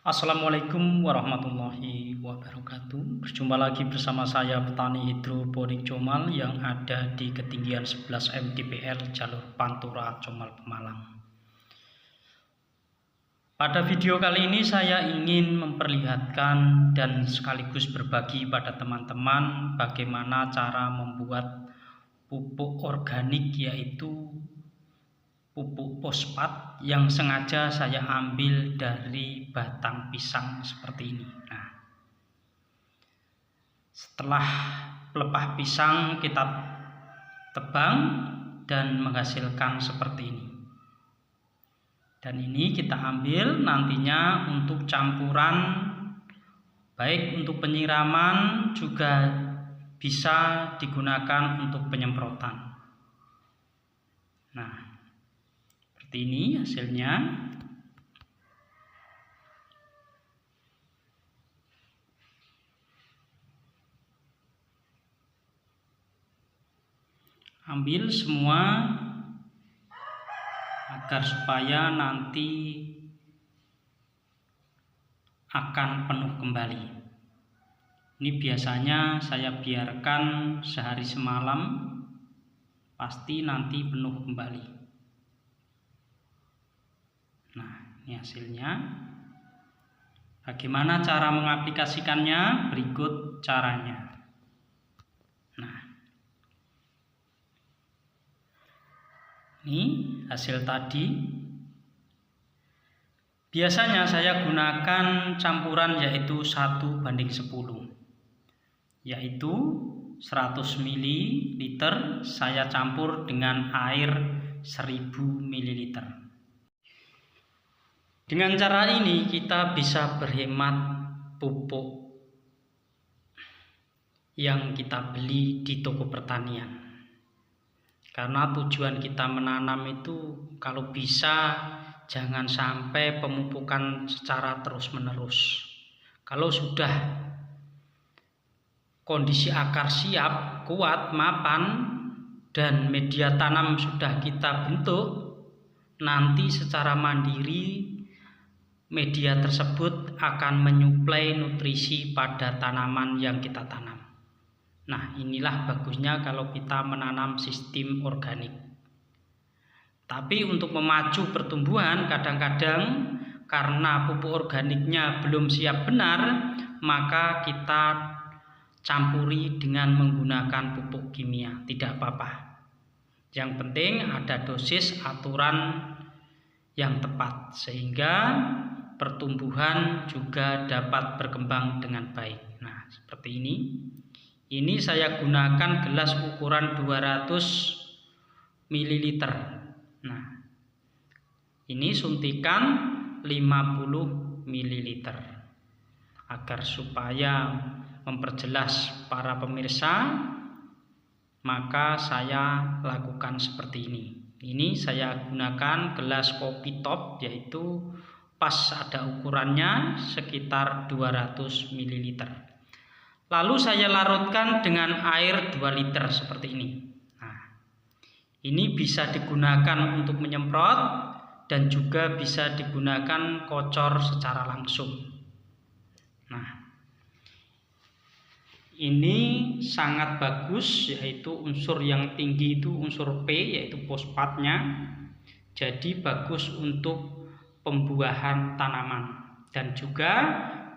Assalamualaikum warahmatullahi wabarakatuh. Berjumpa lagi bersama saya petani hidroponik Comal yang ada di ketinggian 11 mdpl jalur Pantura Comal Pemalang. Pada video kali ini saya ingin memperlihatkan dan sekaligus berbagi pada teman-teman bagaimana cara membuat pupuk organik, yaitu pupuk fosfat yang sengaja saya ambil dari batang pisang seperti ini. Nah, setelah pelepah pisang kita tebang dan menghasilkan seperti ini. Dan ini kita ambil nantinya untuk campuran, baik untuk penyiraman juga bisa digunakan untuk penyemprotan. Nah, seperti ini hasilnya. Ambil semua agar supaya nanti akan penuh kembali. Ini biasanya saya biarkan sehari semalam, pasti nanti penuh kembali. Nah, ini hasilnya. Bagaimana cara mengaplikasikannya? Berikut caranya. Nah, ini hasil tadi. Biasanya saya gunakan campuran yaitu 1:10, yaitu 100 ml saya campur dengan air 1000 ml. Dengan cara ini kita bisa berhemat pupuk yang kita beli di toko pertanian. Karena tujuan kita menanam itu kalau bisa jangan sampai pemupukan secara terus-menerus. Kalau sudah kondisi akar siap, kuat, mapan, dan media tanam sudah kita bentuk, nanti secara mandiri media tersebut akan menyuplai nutrisi pada tanaman yang kita tanam. Nah, inilah bagusnya kalau kita menanam sistem organik. Tapi untuk memacu pertumbuhan, kadang-kadang karena pupuk organiknya belum siap benar, maka kita campuri dengan menggunakan pupuk kimia. Tidak apa-apa. Yang penting ada dosis aturan yang tepat, sehingga pertumbuhan juga dapat berkembang dengan baik. Nah, seperti ini. Ini saya gunakan gelas ukuran 200 ml. Nah, ini suntikan 50 ml. Agar supaya memperjelas para pemirsa, maka saya lakukan seperti ini. Ini saya gunakan gelas kopi top, yaitu pas ada ukurannya sekitar 200 ml. Lalu saya larutkan dengan air 2 liter seperti ini. Nah, ini bisa digunakan untuk menyemprot dan juga bisa digunakan kocor secara langsung. Nah, ini sangat bagus, yaitu unsur yang tinggi itu unsur P, yaitu fosfatnya. Jadi bagus untuk pembuahan tanaman dan juga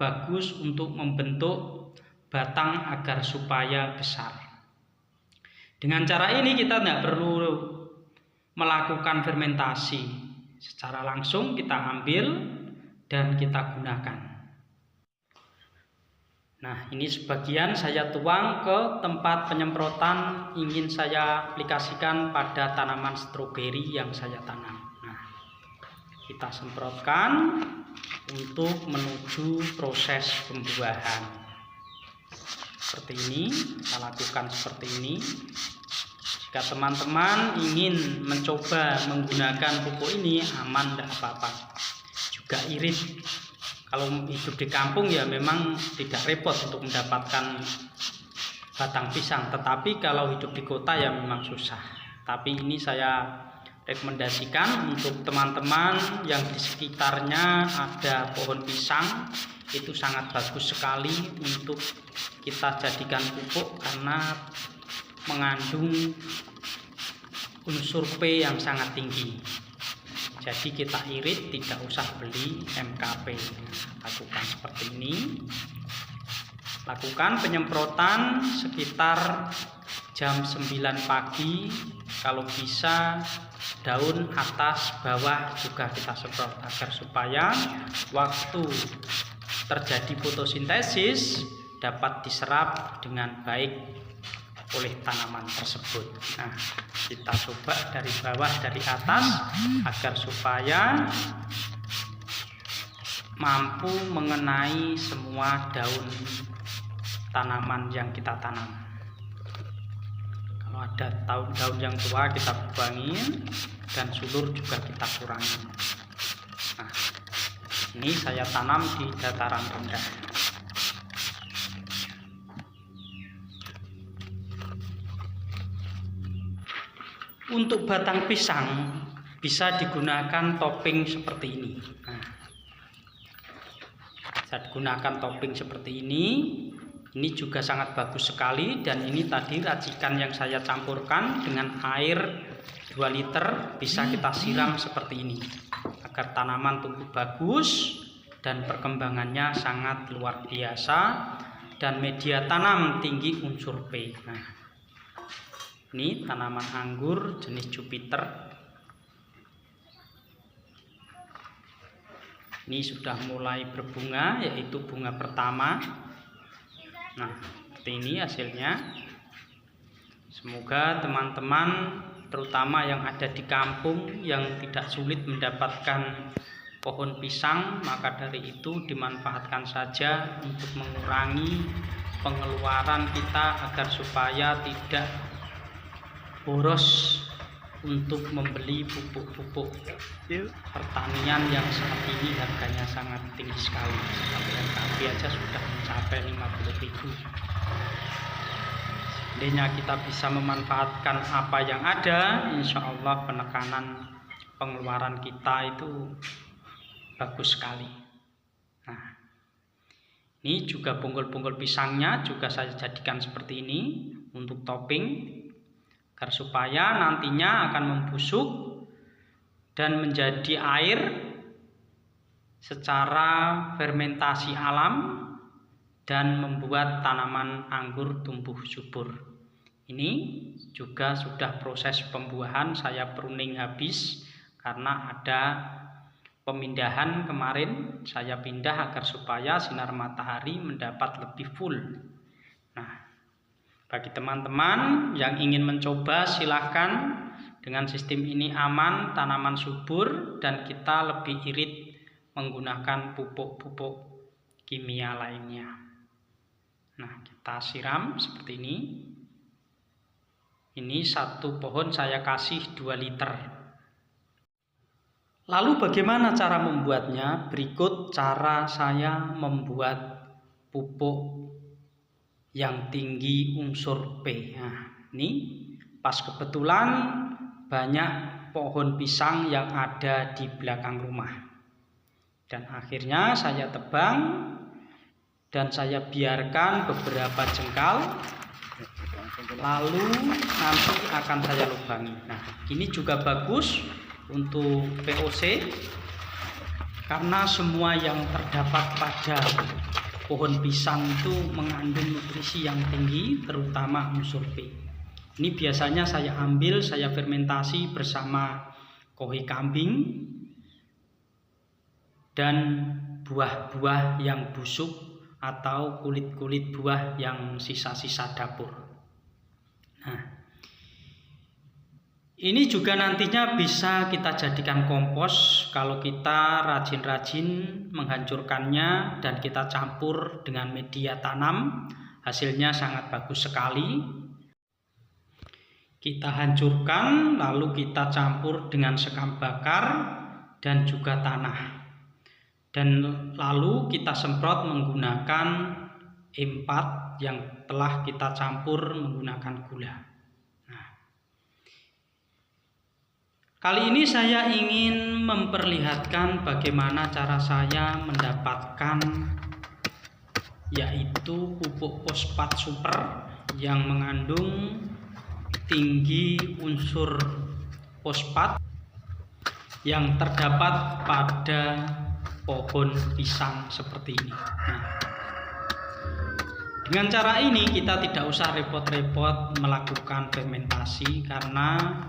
bagus untuk membentuk batang agar supaya besar. Dengan cara ini kita tidak perlu melakukan fermentasi, secara langsung kita ambil dan kita gunakan. Nah, ini sebagian saya tuang ke tempat penyemprotan ingin saya aplikasikan pada tanaman stroberi yang saya tanam. Nah, kita semprotkan untuk menuju proses pembuahan. Seperti ini, kita lakukan seperti ini. Jika teman-teman ingin mencoba menggunakan pupuk ini, aman, tidak apa-apa. Juga irit. Kalau hidup di kampung ya memang tidak repot untuk mendapatkan batang pisang. Tetapi kalau hidup di kota ya memang susah. Tapi ini saya rekomendasikan untuk teman-teman yang di sekitarnya ada pohon pisang, itu sangat bagus sekali untuk kita jadikan pupuk karena mengandung unsur P yang sangat tinggi. Jadi kita irit, tidak usah beli MKP. Lakukan seperti ini. Lakukan penyemprotan sekitar jam 9 pagi. Kalau bisa daun atas bawah juga kita semprot agar supaya waktu terjadi fotosintesis dapat diserap dengan baik oleh tanaman tersebut. Nah, kita coba dari bawah dari atas agar supaya mampu mengenai semua daun tanaman yang kita tanam. Kalau ada daun yang tua kita buangin dan sulur juga kita kurangi. Nah, ini saya tanam di dataran rendah. Untuk batang pisang bisa digunakan topping seperti ini. Nah, saya gunakan topping seperti ini. Ini juga sangat bagus sekali, dan ini tadi racikan yang saya campurkan dengan air 2 liter bisa kita siram seperti ini agar tanaman tumbuh bagus dan perkembangannya sangat luar biasa, dan media tanam tinggi unsur P. Nah, ini tanaman anggur jenis Jupiter. Ini sudah mulai berbunga, yaitu bunga pertama. Nah, seperti ini hasilnya. Semoga teman-teman terutama yang ada di kampung yang tidak sulit mendapatkan pohon pisang, maka dari itu dimanfaatkan saja untuk mengurangi pengeluaran kita agar supaya tidak boros untuk membeli pupuk-pupuk pertanian yang saat ini harganya sangat tinggi sekali. MKP aja sudah mencapai 50.000. Seandainya kita bisa memanfaatkan apa yang ada, insya Allah penekanan pengeluaran kita itu bagus sekali. Nah, ini juga bonggol-bonggol pisangnya juga saya jadikan seperti ini untuk topping, agar supaya nantinya akan membusuk dan menjadi air secara fermentasi alam dan membuat tanaman anggur tumbuh subur. Ini juga sudah proses pembuahan, saya pruning habis karena ada pemindahan kemarin, saya pindah agar supaya sinar matahari mendapat lebih full. Nah, bagi teman-teman yang ingin mencoba silahkan, dengan sistem ini aman, tanaman subur, dan kita lebih irit menggunakan pupuk-pupuk kimia lainnya. Nah, kita siram seperti ini. Ini satu pohon saya kasih 2 liter. Lalu bagaimana cara membuatnya? Berikut cara saya membuat pupuk yang tinggi unsur P. Nah, ini pas kebetulan banyak pohon pisang yang ada di belakang rumah, dan akhirnya saya tebang dan saya biarkan beberapa jengkal, lalu nanti akan saya lubangi. Nah, ini juga bagus untuk VOC karena semua yang terdapat pada pohon pisang itu mengandung nutrisi yang tinggi, terutama unsur P. Ini biasanya saya ambil, saya fermentasi bersama kohe kambing dan buah-buah yang busuk atau kulit-kulit buah yang sisa-sisa dapur. Nah, ini juga nantinya bisa kita jadikan kompos kalau kita rajin-rajin menghancurkannya dan kita campur dengan media tanam, hasilnya sangat bagus sekali. Kita hancurkan lalu kita campur dengan sekam bakar dan juga tanah, dan lalu kita semprot menggunakan E4 yang telah kita campur menggunakan gula. Nah, Kali ini saya ingin memperlihatkan bagaimana cara saya mendapatkan yaitu pupuk fosfat super yang mengandung tinggi unsur fosfat yang terdapat pada pohon pisang seperti ini. Nah, dengan cara ini kita tidak usah repot-repot melakukan fermentasi karena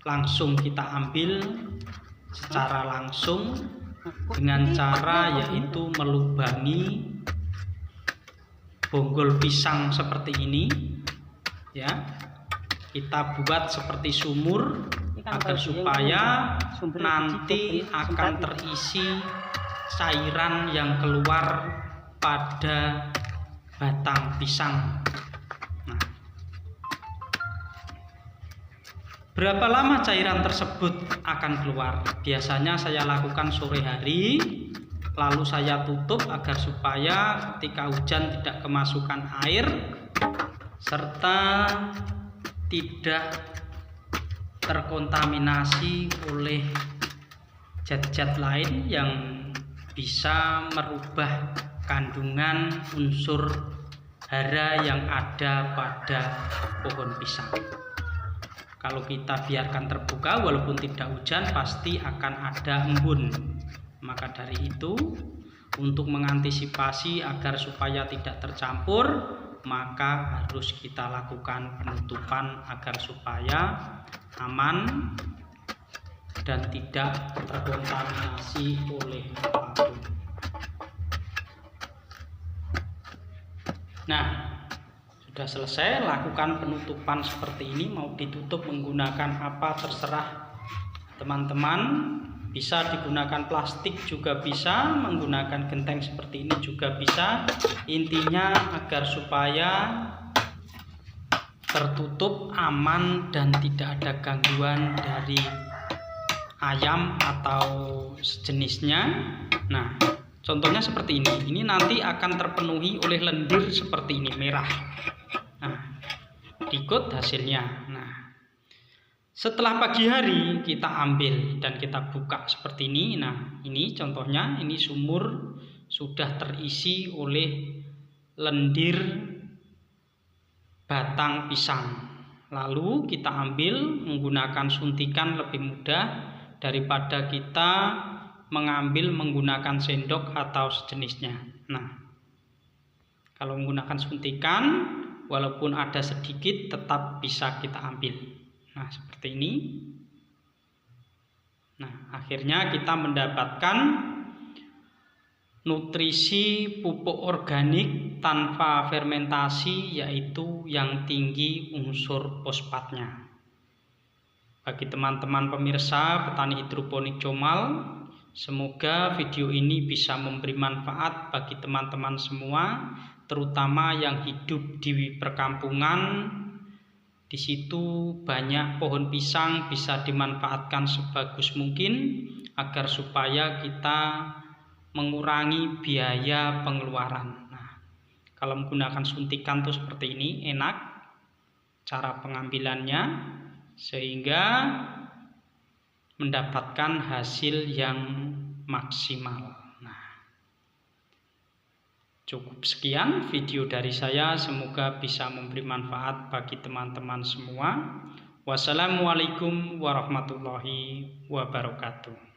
langsung kita ambil secara langsung dengan cara yaitu melubangi bonggol pisang seperti ini ya. Kita buat seperti sumur agar supaya nanti akan terisi cairan yang keluar pada batang pisang. Nah, berapa lama cairan tersebut akan keluar? Biasanya saya lakukan sore hari, lalu saya tutup agar supaya ketika hujan tidak kemasukan air serta tidak terkontaminasi oleh zat-zat lain yang bisa merubah kandungan unsur hara yang ada pada pohon pisang. Kalau kita biarkan terbuka walaupun tidak hujan pasti akan ada embun. Maka dari itu untuk mengantisipasi agar supaya tidak tercampur, maka harus kita lakukan penutupan agar supaya aman dan tidak terkontaminasi oleh apapun. Nah, sudah selesai, lakukan penutupan seperti ini. Mau ditutup menggunakan apa terserah teman-teman, bisa digunakan plastik juga bisa, menggunakan genteng seperti ini juga bisa. Intinya agar supaya tertutup, aman dan tidak ada gangguan dari ayam atau sejenisnya. Nah, contohnya seperti ini. Ini nanti akan terpenuhi oleh lendir seperti ini, merah. Nah, berikut hasilnya. Nah, setelah pagi hari kita ambil dan kita buka seperti ini. Nah, ini contohnya, ini sumur sudah terisi oleh lendir batang pisang. Lalu kita ambil menggunakan suntikan, lebih mudah daripada kita mengambil menggunakan sendok atau sejenisnya. Nah, kalau menggunakan suntikan walaupun ada sedikit tetap bisa kita ambil. Nah, seperti ini. Nah, akhirnya kita mendapatkan nutrisi pupuk organik tanpa fermentasi, yaitu yang tinggi unsur fosfatnya. Bagi teman-teman pemirsa petani hidroponik Comal, semoga video ini bisa memberi manfaat bagi teman-teman semua, terutama yang hidup di perkampungan. Di situ banyak pohon pisang, bisa dimanfaatkan sebagus mungkin agar supaya kita mengurangi biaya pengeluaran. Nah, kalau menggunakan suntikan tuh seperti ini, enak cara pengambilannya sehingga mendapatkan hasil yang maksimal. Nah, cukup sekian video dari saya, semoga bisa memberi manfaat bagi teman-teman semua. Wassalamualaikum warahmatullahi wabarakatuh.